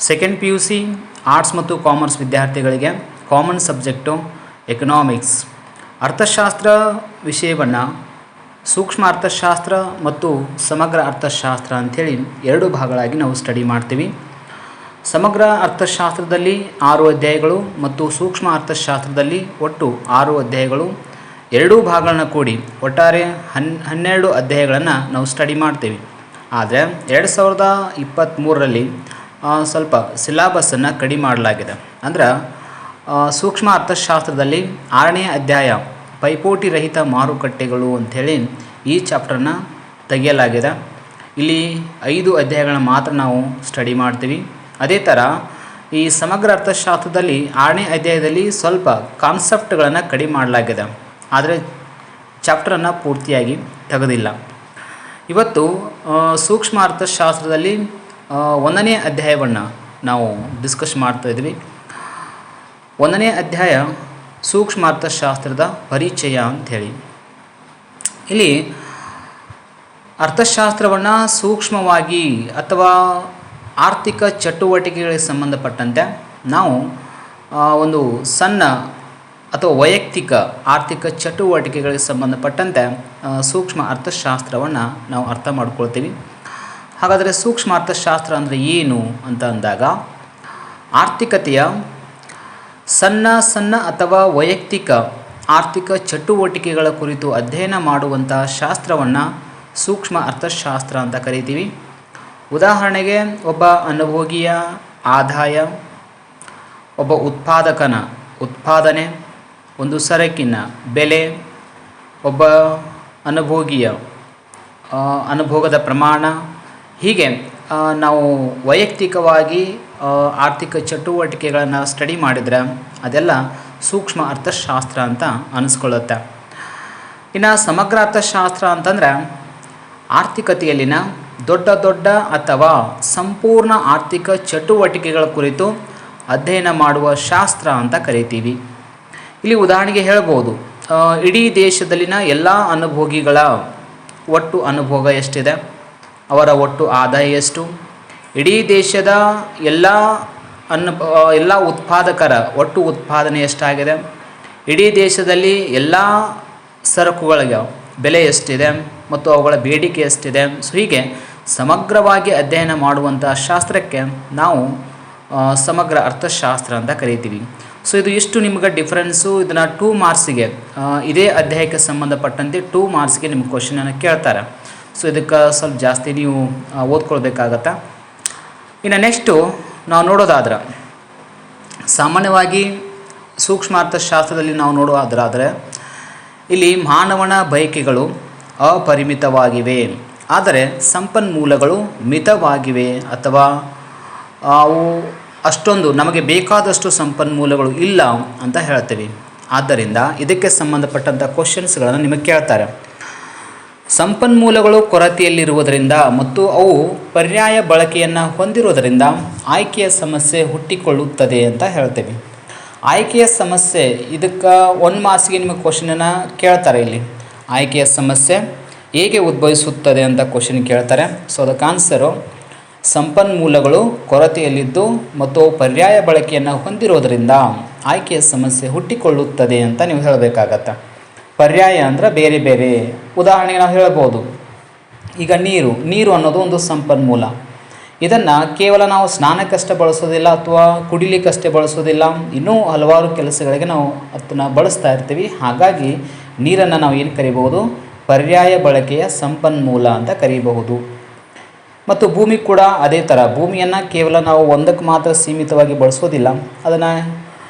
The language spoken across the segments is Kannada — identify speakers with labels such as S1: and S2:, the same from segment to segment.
S1: Second P U C arts ಮತ್ತು ಕಾಮರ್ಸ್ ವಿದ್ಯಾರ್ಥಿಗಳಿಗೆ ಕಾಮನ್ ಸಬ್ಜೆಕ್ಟು ಎಕನಾಮಿಕ್ಸ್. ಅರ್ಥಶಾಸ್ತ್ರ ವಿಷಯವನ್ನು ಸೂಕ್ಷ್ಮ ಅರ್ಥಶಾಸ್ತ್ರ ಮತ್ತು ಸಮಗ್ರ ಅರ್ಥಶಾಸ್ತ್ರ ಅಂಥೇಳಿ ಎರಡು ಭಾಗಗಳಾಗಿ ನಾವು ಸ್ಟಡಿ ಮಾಡ್ತೀವಿ. ಸಮಗ್ರ ಅರ್ಥಶಾಸ್ತ್ರದಲ್ಲಿ 6 ಅಧ್ಯಾಯಗಳು ಮತ್ತು ಸೂಕ್ಷ್ಮ ಅರ್ಥಶಾಸ್ತ್ರದಲ್ಲಿ ಒಟ್ಟು 6 ಅಧ್ಯಾಯಗಳು. ಎರಡೂ ಭಾಗಗಳನ್ನ ಕೂಡಿ ಒಟ್ಟಾರೆ 12 ಅಧ್ಯಾಯಗಳನ್ನು ನಾವು ಸ್ಟಡಿ ಮಾಡ್ತೀವಿ. ಆದರೆ 2023ರಲ್ಲಿ ಸ್ವಲ್ಪ ಸಿಲೆಬಸ್ಸನ್ನು ಕಡಿಮೆ ಮಾಡಲಾಗಿದೆ. ಅಂದ್ರೆ ಸೂಕ್ಷ್ಮ ಅರ್ಥಶಾಸ್ತ್ರದಲ್ಲಿ 6ನೇ ಅಧ್ಯಾಯ ಪೈಪೋಟಿ ರಹಿತ ಮಾರುಕಟ್ಟೆಗಳು ಅಂಥೇಳಿ ಈ ಚಾಪ್ಟರ್ನ ತೆಗೆಯಲಾಗಿದೆ. ಇಲ್ಲಿ 5 ಅಧ್ಯಾಯಗಳನ್ನ ಮಾತ್ರ ನಾವು ಸ್ಟಡಿ ಮಾಡ್ತೀವಿ. ಅದೇ ಥರ ಈ ಸಮಗ್ರ ಅರ್ಥಶಾಸ್ತ್ರದಲ್ಲಿ 6ನೇ ಅಧ್ಯಾಯದಲ್ಲಿ ಸ್ವಲ್ಪ ಕಾನ್ಸೆಪ್ಟ್ಗಳನ್ನು ಕಡಿಮೆ ಮಾಡಲಾಗಿದೆ, ಆದರೆ ಚಾಪ್ಟರನ್ನು ಪೂರ್ತಿಯಾಗಿ ತೆಗೆದಿಲ್ಲ. ಇವತ್ತು ಸೂಕ್ಷ್ಮ ಅರ್ಥಶಾಸ್ತ್ರದಲ್ಲಿ 1ನೇ ಅಧ್ಯಾಯವನ್ನು ನಾವು ಡಿಸ್ಕಸ್ ಮಾಡ್ತಾಯಿದ್ವಿ. 1ನೇ ಅಧ್ಯಾಯ ಸೂಕ್ಷ್ಮ ಅರ್ಥಶಾಸ್ತ್ರದ ಪರಿಚಯ ಅಂಥೇಳಿ. ಇಲ್ಲಿ ಅರ್ಥಶಾಸ್ತ್ರವನ್ನು ಸೂಕ್ಷ್ಮವಾಗಿ ಅಥವಾ ಆರ್ಥಿಕ ಚಟುವಟಿಕೆಗಳಿಗೆ ಸಂಬಂಧಪಟ್ಟಂತೆ ನಾವು ಒಂದು ಸಣ್ಣ ಅಥವಾ ವೈಯಕ್ತಿಕ ಆರ್ಥಿಕ ಚಟುವಟಿಕೆಗಳಿಗೆ ಸಂಬಂಧಪಟ್ಟಂತೆ ಸೂಕ್ಷ್ಮ ಅರ್ಥಶಾಸ್ತ್ರವನ್ನು ನಾವು ಅರ್ಥ ಮಾಡ್ಕೊಳ್ತೀವಿ. ಹಾಗಾದರೆ ಸೂಕ್ಷ್ಮ ಅರ್ಥಶಾಸ್ತ್ರ ಅಂದರೆ ಏನು ಅಂತ ಅಂದಾಗ, ಆರ್ಥಿಕತೆಯ ಸಣ್ಣ ಅಥವಾ ವೈಯಕ್ತಿಕ ಆರ್ಥಿಕ ಚಟುವಟಿಕೆಗಳ ಕುರಿತು ಅಧ್ಯಯನ ಮಾಡುವಂತಹ ಶಾಸ್ತ್ರವನ್ನು ಸೂಕ್ಷ್ಮ ಅರ್ಥಶಾಸ್ತ್ರ ಅಂತ ಕರಿತೀವಿ. ಉದಾಹರಣೆಗೆ ಒಬ್ಬ ಅನುಭೋಗಿಯ ಆದಾಯ, ಒಬ್ಬ ಉತ್ಪಾದಕನ ಉತ್ಪಾದನೆ, ಒಂದು ಸರಕಿನ ಬೆಲೆ, ಒಬ್ಬ ಅನುಭೋಗಿಯ ಅನುಭೋಗದ ಪ್ರಮಾಣ, ಹೀಗೆ ನಾವು ವೈಯಕ್ತಿಕವಾಗಿ ಆರ್ಥಿಕ ಚಟುವಟಿಕೆಗಳನ್ನು ಸ್ಟಡಿ ಮಾಡಿದರೆ ಅದೆಲ್ಲ ಸೂಕ್ಷ್ಮ ಅರ್ಥಶಾಸ್ತ್ರ ಅಂತ ಅನಿಸ್ಕೊಳ್ಳುತ್ತೆ. ಇನ್ನು ಸಮಗ್ರ ಅರ್ಥಶಾಸ್ತ್ರ ಅಂತಂದರೆ ಆರ್ಥಿಕತೆಯಲ್ಲಿನ ದೊಡ್ಡ ಅಥವಾ ಸಂಪೂರ್ಣ ಆರ್ಥಿಕ ಚಟುವಟಿಕೆಗಳ ಕುರಿತು ಅಧ್ಯಯನ ಮಾಡುವ ಶಾಸ್ತ್ರ ಅಂತ ಕರಿತೀವಿ. ಇಲ್ಲಿ ಉದಾಹರಣೆಗೆ ಹೇಳ್ಬೋದು, ಇಡೀ ದೇಶದಲ್ಲಿನ ಎಲ್ಲ ಅನುಭೋಗಿಗಳ ಒಟ್ಟು ಅನುಭೋಗ ಎಷ್ಟಿದೆ, ಅವರ ಒಟ್ಟು ಆದಾಯ ಎಷ್ಟು, ಇಡೀ ದೇಶದ ಎಲ್ಲ ಉತ್ಪಾದಕರ ಒಟ್ಟು ಉತ್ಪಾದನೆ ಎಷ್ಟಾಗಿದೆ, ಇಡೀ ದೇಶದಲ್ಲಿ ಎಲ್ಲ ಸರಕುಗಳಿಗೆ ಬೆಲೆ ಎಷ್ಟಿದೆ ಮತ್ತು ಅವುಗಳ ಬೇಡಿಕೆ ಎಷ್ಟಿದೆ. ಸೊ ಹೀಗೆ ಸಮಗ್ರವಾಗಿ ಅಧ್ಯಯನ ಮಾಡುವಂಥ ಶಾಸ್ತ್ರಕ್ಕೆ ನಾವು ಸಮಗ್ರ ಅರ್ಥಶಾಸ್ತ್ರ ಅಂತ ಕರಿತೀವಿ. ಸೊ ಇದು ಇಷ್ಟು ನಿಮ್ಗೆ ಡಿಫ್ರೆನ್ಸು. ಇದನ್ನು 2 ಮಾರ್ಕ್ಸಿಗೆ ಇದೇ ಅಧ್ಯಾಯಕ್ಕೆ ಸಂಬಂಧಪಟ್ಟಂತೆ 2 ಮಾರ್ಕ್ಸ್ಗೆ ನಿಮ್ಮ ಕ್ವಶನನ್ನು ಕೇಳ್ತಾರೆ. ಸೊ ಇದಕ್ಕೆ ಸ್ವಲ್ಪ ಜಾಸ್ತಿ ನೀವು ಓದ್ಕೊಳ್ಬೇಕಾಗತ್ತೆ. ಇನ್ನು ನೆಕ್ಸ್ಟು ನಾವು ನೋಡೋದಾದ್ರೆ, ಸಾಮಾನ್ಯವಾಗಿ ಸೂಕ್ಷ್ಮ ಅರ್ಥಶಾಸ್ತ್ರದಲ್ಲಿ ನಾವು ನೋಡೋದಾದರೆ ಇಲ್ಲಿ ಮಾನವನ ಬಯಕೆಗಳು ಅಪರಿಮಿತವಾಗಿವೆ, ಆದರೆ ಸಂಪನ್ಮೂಲಗಳು ಮಿತವಾಗಿವೆ ಅಥವಾ ಅವು ಅಷ್ಟೊಂದು ನಮಗೆ ಬೇಕಾದಷ್ಟು ಸಂಪನ್ಮೂಲಗಳು ಇಲ್ಲ ಅಂತ ಹೇಳ್ತೀವಿ. ಆದ್ದರಿಂದ ಇದಕ್ಕೆ ಸಂಬಂಧಪಟ್ಟಂಥ ಕ್ವಶನ್ಸ್ಗಳನ್ನು ನಿಮಗೆ ಕೇಳ್ತಾರೆ. ಸಂಪನ್ಮೂಲಗಳು ಕೊರತೆಯಲ್ಲಿರುವುದರಿಂದ ಮತ್ತು ಅವು ಪರ್ಯಾಯ ಬಳಕೆಯನ್ನು ಹೊಂದಿರುವುದರಿಂದ ಆಯ್ಕೆಯ ಸಮಸ್ಯೆ ಹುಟ್ಟಿಕೊಳ್ಳುತ್ತದೆ ಅಂತ ಹೇಳ್ತೀವಿ. ಆಯ್ಕೆಯ ಸಮಸ್ಯೆ, ಇದಕ್ಕೆ 1 ಮಾರ್ಕ್ಸ್ಗೆ ನಿಮಗೆ ಕ್ವಶನನ್ನು ಕೇಳ್ತಾರೆ. ಇಲ್ಲಿ ಆಯ್ಕೆಯ ಸಮಸ್ಯೆ ಹೇಗೆ ಉದ್ಭವಿಸುತ್ತದೆ ಅಂತ ಕ್ವಶನ್ ಕೇಳ್ತಾರೆ. ಸೊ ಅದಕ್ಕೆ ಆನ್ಸರು, ಸಂಪನ್ಮೂಲಗಳು ಕೊರತೆಯಲ್ಲಿದ್ದು ಮತ್ತು ಪರ್ಯಾಯ ಬಳಕೆಯನ್ನು ಹೊಂದಿರೋದರಿಂದ ಆಯ್ಕೆಯ ಸಮಸ್ಯೆ ಹುಟ್ಟಿಕೊಳ್ಳುತ್ತದೆ ಅಂತ ನೀವು ಹೇಳಬೇಕಾಗತ್ತೆ. ಪರ್ಯಾಯ ಅಂದರೆ ಬೇರೆ ಬೇರೆ. ಉದಾಹರಣೆಗೆ ನಾವು ಹೇಳ್ಬೋದು, ಈಗ ನೀರು ಅನ್ನೋದು ಒಂದು ಸಂಪನ್ಮೂಲ. ಇದನ್ನು ಕೇವಲ ನಾವು ಸ್ನಾನಕ್ಕಷ್ಟೇ ಬಳಸೋದಿಲ್ಲ ಅಥವಾ ಕುಡಿಲಿಕ್ಕಷ್ಟೇ ಬಳಸೋದಿಲ್ಲ, ಇನ್ನೂ ಹಲವಾರು ಕೆಲಸಗಳಿಗೆ ನಾವು ಅದನ್ನು ಬಳಸ್ತಾ ಇರ್ತೀವಿ. ಹಾಗಾಗಿ ನೀರನ್ನು ನಾವು ಏನು ಕರಿಬಹುದು, ಪರ್ಯಾಯ ಬಳಕೆಯ ಸಂಪನ್ಮೂಲ ಅಂತ ಕರೀಬಹುದು. ಮತ್ತು ಭೂಮಿ ಕೂಡ ಅದೇ ಥರ. ಭೂಮಿಯನ್ನು ಕೇವಲ ನಾವು ಒಂದಕ್ಕೆ ಮಾತ್ರ ಸೀಮಿತವಾಗಿ ಬಳಸೋದಿಲ್ಲ, ಅದನ್ನು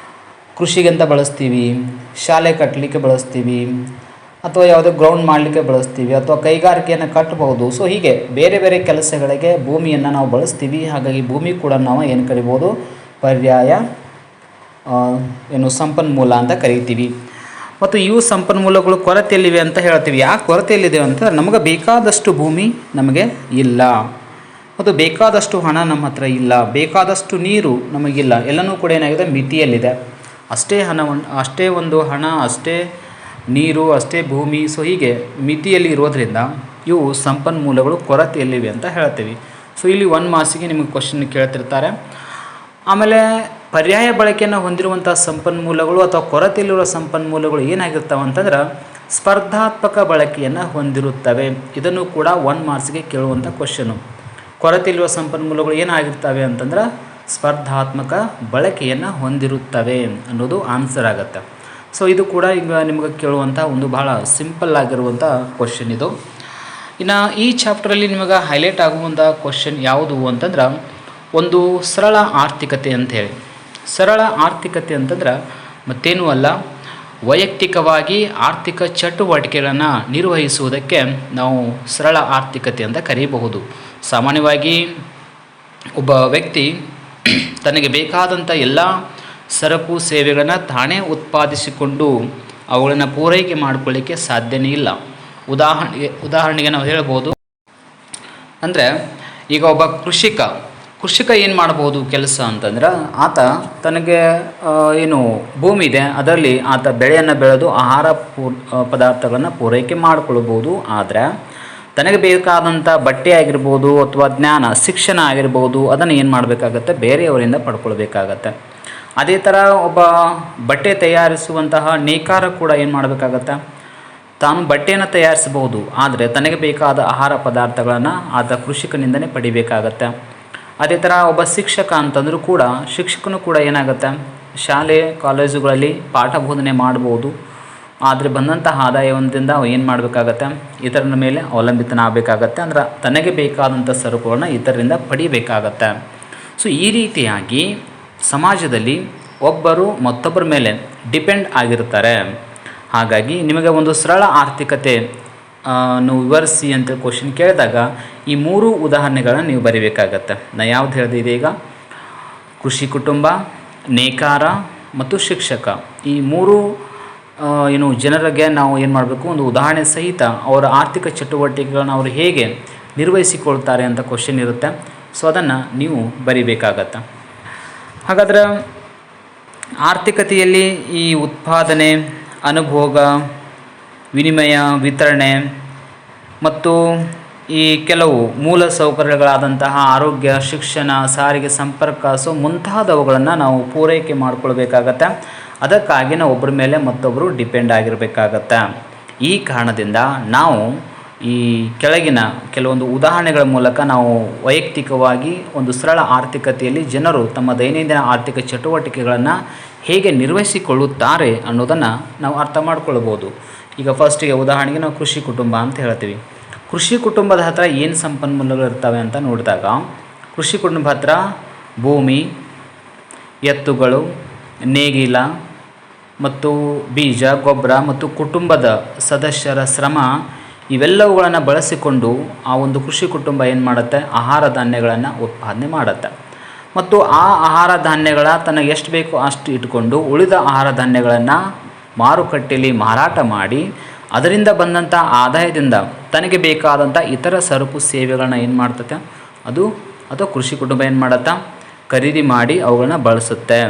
S1: ಕೃಷಿಗೆಂತ ಬಳಸ್ತೀವಿ, ಶಾಲೆ ಕಟ್ಟಲಿಕ್ಕೆ ಬಳಸ್ತೀವಿ, ಅಥವಾ ಯಾವುದೋ ಗ್ರೌಂಡ್ ಮಾಡಲಿಕ್ಕೆ ಬಳಸ್ತೀವಿ, ಅಥವಾ ಕೈಗಾರಿಕೆಯನ್ನು ಕಟ್ಟಬಹುದು. ಸೊ ಹೀಗೆ ಬೇರೆ ಬೇರೆ ಕೆಲಸಗಳಿಗೆ ಭೂಮಿಯನ್ನು ನಾವು ಬಳಸ್ತೀವಿ. ಹಾಗಾಗಿ ಭೂಮಿ ಕೂಡ ನಾವು ಏನು ಕರಿಬೋದು, ಪರ್ಯಾಯ ಸಂಪನ್ಮೂಲ ಅಂತ ಕರಿತೀವಿ. ಮತ್ತು ಇವು ಸಂಪನ್ಮೂಲಗಳು ಕೊರತೆಯಲ್ಲಿವೆ ಅಂತ ಹೇಳ್ತೀವಿ. ಯಾಕೆ ಕೊರತೆಯಲ್ಲಿದೆ ಅಂತ, ನಮಗೆ ಬೇಕಾದಷ್ಟು ಭೂಮಿ ನಮಗೆ ಇಲ್ಲ, ಮತ್ತು ಬೇಕಾದಷ್ಟು ಹಣ ನಮ್ಮ ಹತ್ರ ಇಲ್ಲ, ಬೇಕಾದಷ್ಟು ನೀರು ನಮಗಿಲ್ಲ. ಎಲ್ಲನೂ ಕೂಡ ಏನಾಗಿದೆ, ಮಿತಿಯಲ್ಲಿದೆ. ಅಷ್ಟೇ ಒಂದು ಹಣ, ಅಷ್ಟೇ ನೀರು, ಅಷ್ಟೇ ಭೂಮಿ. ಸೊ ಹೀಗೆ ಮಿತಿಯಲ್ಲಿ ಇರೋದರಿಂದ ಇವು ಸಂಪನ್ಮೂಲಗಳು ಕೊರತೆಯಲ್ಲಿವೆ ಅಂತ ಹೇಳ್ತೀವಿ. ಸೊ ಇಲ್ಲಿ 1 ಮಾರ್ಕ್ಸಿಗೆ ನಿಮಗೆ ಕ್ವಶನ್ ಕೇಳ್ತಿರ್ತಾರೆ. ಆಮೇಲೆ ಪರ್ಯಾಯ ಬಳಕೆಯನ್ನು ಹೊಂದಿರುವಂಥ ಸಂಪನ್ಮೂಲಗಳು ಅಥವಾ ಕೊರತೆಯಲ್ಲಿರುವ ಸಂಪನ್ಮೂಲಗಳು ಏನಾಗಿರ್ತವೆ ಅಂತಂದ್ರೆ ಸ್ಪರ್ಧಾತ್ಮಕ ಬಳಕೆಯನ್ನು ಹೊಂದಿರುತ್ತವೆ. ಇದನ್ನು ಕೂಡ 1 ಮಾರ್ಕ್ಸ್ಗೆ ಕೇಳುವಂಥ ಕ್ವಶನು. ಕೊರತೆಯಲ್ಲಿರುವ ಸಂಪನ್ಮೂಲಗಳು ಏನಾಗಿರ್ತವೆ ಅಂತಂದ್ರೆ ಸ್ಪರ್ಧಾತ್ಮಕ ಬಳಕೆಯನ್ನು ಹೊಂದಿರುತ್ತವೆ ಅನ್ನೋದು ಆನ್ಸರ್ ಆಗುತ್ತೆ. ಸೊ ಇದು ಕೂಡ ಈಗ ನಿಮಗೆ ಕೇಳುವಂಥ ಒಂದು ಬಹಳ ಸಿಂಪಲ್ ಆಗಿರುವಂಥ ಕ್ವಶನ್ ಇದು. ಇನ್ನು ಈ ಚಾಪ್ಟ್ರಲ್ಲಿ ನಿಮಗೆ ಹೈಲೈಟ್ ಆಗುವಂಥ ಕ್ವಶನ್ ಯಾವುದು ಅಂತಂದ್ರೆ ಒಂದು ಸರಳ ಆರ್ಥಿಕತೆ ಅಂಥೇಳಿ. ಸರಳ ಆರ್ಥಿಕತೆ ಅಂತಂದ್ರೆ ಮತ್ತೇನೂ ಅಲ್ಲ, ವೈಯಕ್ತಿಕವಾಗಿ ಆರ್ಥಿಕ ಚಟುವಟಿಕೆಗಳನ್ನು ನಿರ್ವಹಿಸುವುದಕ್ಕೆ ನಾವು ಸರಳ ಆರ್ಥಿಕತೆ ಅಂತ ಕರೆಯಬಹುದು. ಸಾಮಾನ್ಯವಾಗಿ ಒಬ್ಬ ವ್ಯಕ್ತಿ ತನಗೆ ಬೇಕಾದಂಥ ಎಲ್ಲ ಸರಕು ಸೇವೆಗಳನ್ನು ತಾನೇ ಉತ್ಪಾದಿಸಿಕೊಂಡು ಅವುಗಳನ್ನು ಪೂರೈಕೆ ಮಾಡಿಕೊಳ್ಳಿಕ್ಕೆ ಸಾಧ್ಯನೇ ಇಲ್ಲ. ಉದಾಹರಣೆಗೆ ನಾವು ಹೇಳ್ಬೋದು ಅಂದರೆ ಈಗ ಒಬ್ಬ ಕೃಷಿಕ ಏನು ಮಾಡ್ಬೋದು ಕೆಲಸ ಅಂತಂದ್ರೆ ಆತ ತನಗೆ ಏನು ಭೂಮಿ ಇದೆ ಅದರಲ್ಲಿ ಆತ ಬೆಳೆಯನ್ನು ಬೆಳೆದು ಆಹಾರ ಪದಾರ್ಥಗಳನ್ನು ಪೂರೈಕೆ ಮಾಡಿಕೊಳ್ಬೋದು. ಆದರೆ ತನಗೆ ಬೇಕಾದಂಥ ಬಟ್ಟೆ ಆಗಿರ್ಬೋದು ಅಥವಾ ಜ್ಞಾನ ಶಿಕ್ಷಣ ಆಗಿರ್ಬೋದು ಅದನ್ನು ಏನು ಮಾಡಬೇಕಾಗತ್ತೆ, ಬೇರೆಯವರಿಂದ ಪಡ್ಕೊಳ್ಬೇಕಾಗತ್ತೆ. ಅದೇ ಥರ ಒಬ್ಬ ಬಟ್ಟೆ ತಯಾರಿಸುವಂತಹ ನೇಕಾರ ಕೂಡ ಏನು ಮಾಡಬೇಕಾಗತ್ತೆ, ತಾನು ಬಟ್ಟೆಯನ್ನು ತಯಾರಿಸಬಹುದು, ಆದರೆ ತನಗೆ ಬೇಕಾದ ಆಹಾರ ಪದಾರ್ಥಗಳನ್ನು ಆತ ಕೃಷಿಕನಿಂದನೇ ಪಡಿಬೇಕಾಗತ್ತೆ. ಅದೇ ಥರ ಒಬ್ಬ ಶಿಕ್ಷಕ ಅಂತಂದರೂ ಕೂಡ ಶಿಕ್ಷಕನು ಕೂಡ ಏನಾಗುತ್ತೆ, ಶಾಲೆ ಕಾಲೇಜುಗಳಲ್ಲಿ ಪಾಠ ಬೋಧನೆ ಮಾಡ್ಬೋದು, ಆದರೆ ಬಂದಂತಹ ಆದಾಯದಿಂದ ಏನು ಮಾಡಬೇಕಾಗತ್ತೆ, ಇತರರ ಮೇಲೆ ಅವಲಂಬಿತನಾಗಬೇಕಾಗತ್ತೆ. ಅಂದ್ರೆ ತನಗೆ ಬೇಕಾದಂಥ ಸರಕುಗಳನ್ನ ಇತರರಿಂದ ಪಡಿಬೇಕಾಗತ್ತೆ. ಸೊ ಈ ರೀತಿಯಾಗಿ ಸಮಾಜದಲ್ಲಿ ಒಬ್ಬರು ಮತ್ತೊಬ್ಬರ ಮೇಲೆ ಡಿಪೆಂಡ್ ಆಗಿರ್ತಾರೆ. ಹಾಗಾಗಿ ನಿಮಗೆ ಒಂದು ಸರಳ ಆರ್ಥಿಕತೆ ವಿವರಿಸಿ ಅಂತ ಕ್ವಶನ್ ಕೇಳಿದಾಗ ಈ 3 ಉದಾಹರಣೆಗಳನ್ನು ನೀವು ಬರೀಬೇಕಾಗತ್ತೆ. ನಾ ಯಾವ್ದು ಹೇಳಿದೆ ಈಗ, ಕೃಷಿ ಕುಟುಂಬ, ನೇಕಾರ ಮತ್ತು ಶಿಕ್ಷಕ, ಈ 3 ಜನರಿಗೆ ನಾವು ಏನು ಮಾಡಬೇಕು, ಒಂದು ಉದಾಹರಣೆ ಸಹಿತ ಅವರ ಆರ್ಥಿಕ ಚಟುವಟಿಕೆಗಳನ್ನು ಅವರು ಹೇಗೆ ನಿರ್ವಹಿಸಿಕೊಳ್ತಾರೆ ಅಂತ ಕ್ವಶನ್ ಇರುತ್ತೆ. ಸೊ ಅದನ್ನು ನೀವು ಬರೀಬೇಕಾಗತ್ತೆ. ಹಾಗಾದರೆ ಆರ್ಥಿಕತೆಯಲ್ಲಿ ಈ ಉತ್ಪಾದನೆ, ಅನುಭೋಗ, ವಿನಿಮಯ, ವಿತರಣೆ ಮತ್ತು ಈ ಕೆಲವು ಮೂಲ ಸೌಕರ್ಯಗಳಾದಂತಹ ಆರೋಗ್ಯ, ಶಿಕ್ಷಣ, ಸಾರಿಗೆ, ಸಂಪರ್ಕ, ಸೊ ಮುಂತಾದವುಗಳನ್ನು ನಾವು ಪೂರೈಕೆ ಮಾಡಿಕೊಳ್ಬೇಕಾಗತ್ತೆ. ಅದಕ್ಕಾಗಿ ನಾವು ಒಬ್ಬರ ಮೇಲೆ ಮತ್ತೊಬ್ಬರು ಡಿಪೆಂಡ್ ಆಗಿರಬೇಕಾಗತ್ತೆ. ಈ ಕಾರಣದಿಂದ ನಾವು ಈ ಕೆಳಗಿನ ಕೆಲವೊಂದು ಉದಾಹರಣೆಗಳ ಮೂಲಕ ನಾವು ವೈಯಕ್ತಿಕವಾಗಿ ಒಂದು ಸರಳ ಆರ್ಥಿಕತೆಯಲ್ಲಿ ಜನರು ತಮ್ಮ ದೈನಂದಿನ ಆರ್ಥಿಕ ಚಟುವಟಿಕೆಗಳನ್ನು ಹೇಗೆ ನಿರ್ವಹಿಸಿಕೊಳ್ಳುತ್ತಾರೆ ಅನ್ನೋದನ್ನು ನಾವು ಅರ್ಥ ಮಾಡ್ಕೊಳ್ಬೋದು. ಈಗ ಫಸ್ಟಿಗೆ ಉದಾಹರಣೆಗೆ ನಾವು ಕೃಷಿ ಕುಟುಂಬ ಅಂತ ಹೇಳ್ತೀವಿ. ಕೃಷಿ ಕುಟುಂಬದ ಹತ್ರ ಏನು ಸಂಪನ್ಮೂಲಗಳು ಇರ್ತವೆ ಅಂತ ನೋಡಿದಾಗ ಕೃಷಿ ಕುಟುಂಬ ಹತ್ರ ಭೂಮಿ, ಎತ್ತುಗಳು, ನೇಗಿಲ ಮತ್ತು ಬೀಜ, ಗೊಬ್ಬರ ಮತ್ತು ಕುಟುಂಬದ ಸದಸ್ಯರ ಶ್ರಮ ಇವೆಲ್ಲವುಗಳನ್ನು ಬಳಸಿಕೊಂಡು ಆ ಒಂದು ಕೃಷಿ ಕುಟುಂಬ ಏನು ಮಾಡುತ್ತೆ, ಆಹಾರ ಧಾನ್ಯಗಳನ್ನು ಉತ್ಪಾದನೆ ಮಾಡುತ್ತೆ. ಮತ್ತು ಆ ಆಹಾರ ಧಾನ್ಯಗಳ ತನಗೆ ಎಷ್ಟು ಬೇಕೋ ಅಷ್ಟು ಇಟ್ಕೊಂಡು ಉಳಿದ ಆಹಾರ ಧಾನ್ಯಗಳನ್ನು ಮಾರುಕಟ್ಟೆಯಲ್ಲಿ ಮಾರಾಟ ಮಾಡಿ ಅದರಿಂದ ಬಂದಂಥ ಆದಾಯದಿಂದ ತನಗೆ ಬೇಕಾದಂಥ ಇತರ ಸರಕು ಸೇವೆಗಳನ್ನ ಏನು ಮಾಡ್ತತೆ, ಅದು ಕೃಷಿ ಕುಟುಂಬ ಏನು ಮಾಡುತ್ತಾ, ಖರೀದಿ ಮಾಡಿ ಅವುಗಳನ್ನ ಬಳಸುತ್ತೆ.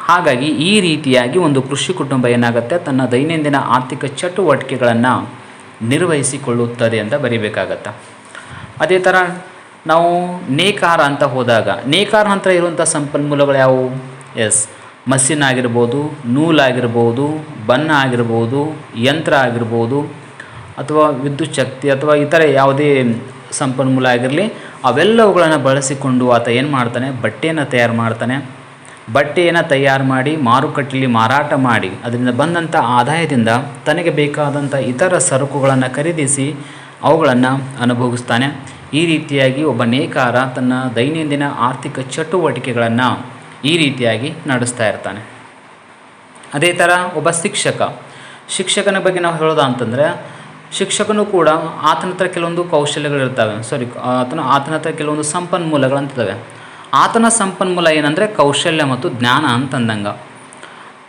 S1: ಹಾಗಾಗಿ ಈ ರೀತಿಯಾಗಿ ಒಂದು ಕೃಷಿ ಕುಟುಂಬ ಏನಾಗುತ್ತೆ, ತನ್ನ ದೈನಂದಿನ ಆರ್ಥಿಕ ಚಟುವಟಿಕೆಗಳನ್ನು ನಿರ್ವಹಿಸಿಕೊಳ್ಳುತ್ತದೆ ಅಂತ ಬರೀಬೇಕಾಗತ್ತೆ. ಅದೇ ಥರ ನಾವು ನೇಕಾರ ಅಂತ ಹೋದಾಗ ನೇಕಾರ ಹತ್ರ ಇರುವಂಥ ಸಂಪನ್ಮೂಲಗಳು ಯಾವುವು, ಮಷಿನ್ ಆಗಿರ್ಬೋದು, ನೂಲಾಗಿರ್ಬೋದು, ಬಣ್ಣ ಆಗಿರ್ಬೋದು, ಯಂತ್ರ ಆಗಿರ್ಬೋದು, ಅಥವಾ ವಿದ್ಯುತ್ ಶಕ್ತಿ ಅಥವಾ ಇತರೆ ಯಾವುದೇ ಸಂಪನ್ಮೂಲ ಆಗಿರಲಿ, ಅವೆಲ್ಲವುಗಳನ್ನು ಬಳಸಿಕೊಂಡು ಆತ ಏನು ಮಾಡ್ತಾನೆ, ಬಟ್ಟೆಯನ್ನು ತಯಾರು ಮಾಡ್ತಾನೆ. ಬಟ್ಟೆಯನ್ನು ತಯಾರು ಮಾಡಿ ಮಾರುಕಟ್ಟೆಯಲ್ಲಿ ಮಾರಾಟ ಮಾಡಿ ಅದರಿಂದ ಬಂದಂಥ ಆದಾಯದಿಂದ ತನಗೆ ಬೇಕಾದಂಥ ಇತರ ಸರಕುಗಳನ್ನು ಖರೀದಿಸಿ ಅವುಗಳನ್ನು ಅನುಭವಿಸ್ತಾನೆ. ಈ ರೀತಿಯಾಗಿ ಒಬ್ಬ ನೇಕಾರ ತನ್ನ ದೈನಂದಿನ ಆರ್ಥಿಕ ಚಟುವಟಿಕೆಗಳನ್ನು ಈ ರೀತಿಯಾಗಿ ನಡೆಸ್ತಾ ಇರ್ತಾನೆ. ಅದೇ ಥರ ಒಬ್ಬ ಶಿಕ್ಷಕನ ಬಗ್ಗೆ ನಾವು ಹೇಳೋದು ಅಂತಂದರೆ ಶಿಕ್ಷಕನು ಕೂಡ ಆತನ ಹತ್ರ ಕೆಲವೊಂದು ಕೌಶಲ್ಯಗಳಿರ್ತವೆ, ಆತನ ಹತ್ರ ಕೆಲವೊಂದು ಸಂಪನ್ಮೂಲಗಳಂತಿದ್ದಾವೆ. ಆತನ ಸಂಪನ್ಮೂಲ ಏನಂದರೆ ಕೌಶಲ್ಯ ಮತ್ತು ಜ್ಞಾನ ಅಂತಂದಂಗೆ.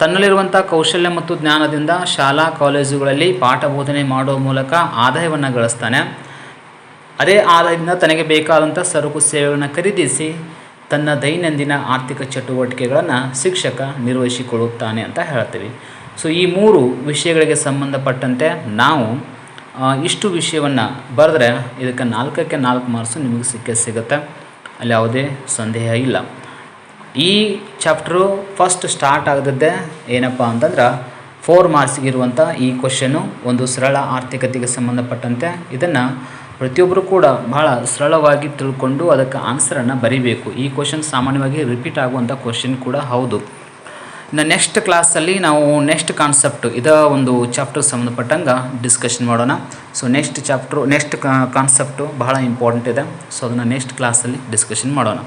S1: ತನ್ನಲ್ಲಿರುವಂಥ ಕೌಶಲ್ಯ ಮತ್ತು ಜ್ಞಾನದಿಂದ ಶಾಲಾ ಕಾಲೇಜುಗಳಲ್ಲಿ ಪಾಠ ಬೋಧನೆ ಮಾಡುವ ಮೂಲಕ ಆದಾಯವನ್ನು ಗಳಿಸ್ತಾನೆ. ಅದೇ ಆದಾಯದಿಂದ ತನಗೆ ಬೇಕಾದಂಥ ಸರಕು ಸೇವೆಗಳನ್ನು ಖರೀದಿಸಿ ತನ್ನ ದೈನಂದಿನ ಆರ್ಥಿಕ ಚಟುವಟಿಕೆಗಳನ್ನು ಶಿಕ್ಷಕ ನಿರ್ವಹಿಸಿಕೊಳ್ಳುತ್ತಾನೆ ಅಂತ ಹೇಳ್ತೀವಿ. ಸೊ ಈ 3 ವಿಷಯಗಳಿಗೆ ಸಂಬಂಧಪಟ್ಟಂತೆ ನಾವು ಇಷ್ಟು ವಿಷಯವನ್ನು ಬರೆದ್ರೆ ಇದಕ್ಕೆ 4ಕ್ಕೆ 4 ಮಾರ್ಕ್ಸು ನಿಮಗೆ ಸಿಕ್ಕೇ ಸಿಗುತ್ತೆ, ಅಲ್ಲಿ ಯಾವುದೇ ಸಂದೇಹ ಇಲ್ಲ. ಈ ಚಾಪ್ಟ್ರು ಫಸ್ಟ್ ಸ್ಟಾರ್ಟ್ ಆಗದಿದ್ದೆ ಏನಪ್ಪ ಅಂತಂದ್ರೆ 4 ಮಾರ್ಕ್ಸ್ಗೆ ಇರುವಂಥ ಈ ಕ್ವಶನ್ನು ಒಂದು ಸರಳ ಆರ್ಥಿಕತೆಗೆ ಸಂಬಂಧಪಟ್ಟಂತೆ ಇದನ್ನು ಪ್ರತಿಯೊಬ್ಬರು ಕೂಡ ಬಹಳ ಸರಳವಾಗಿ ತಿಳ್ಕೊಂಡು ಅದಕ್ಕೆ ಆನ್ಸರನ್ನು ಬರೀಬೇಕು. ಈ ಕ್ವಶನ್ ಸಾಮಾನ್ಯವಾಗಿ ರಿಪೀಟ್ ಆಗುವಂಥ ಕ್ವಶನ್ ಕೂಡ ಹೌದು. ಇನ್ನು ನೆಕ್ಸ್ಟ್ ಕ್ಲಾಸಲ್ಲಿ ನಾವು ನೆಕ್ಸ್ಟ್ ಕಾನ್ಸೆಪ್ಟು ಇದರ ಒಂದು ಚಾಪ್ಟರ್ಗೆ ಸಂಬಂಧಪಟ್ಟಂಗೆ ಡಿಸ್ಕಷನ್ ಮಾಡೋಣ. ಸೊ ನೆಕ್ಸ್ಟ್ ಕಾನ್ಸೆಪ್ಟು ಬಹಳ ಇಂಪಾರ್ಟೆಂಟ್ ಇದೆ. ಸೊ ಅದನ್ನು ನೆಕ್ಸ್ಟ್ ಕ್ಲಾಸಲ್ಲಿ ಡಿಸ್ಕಷನ್ ಮಾಡೋಣ.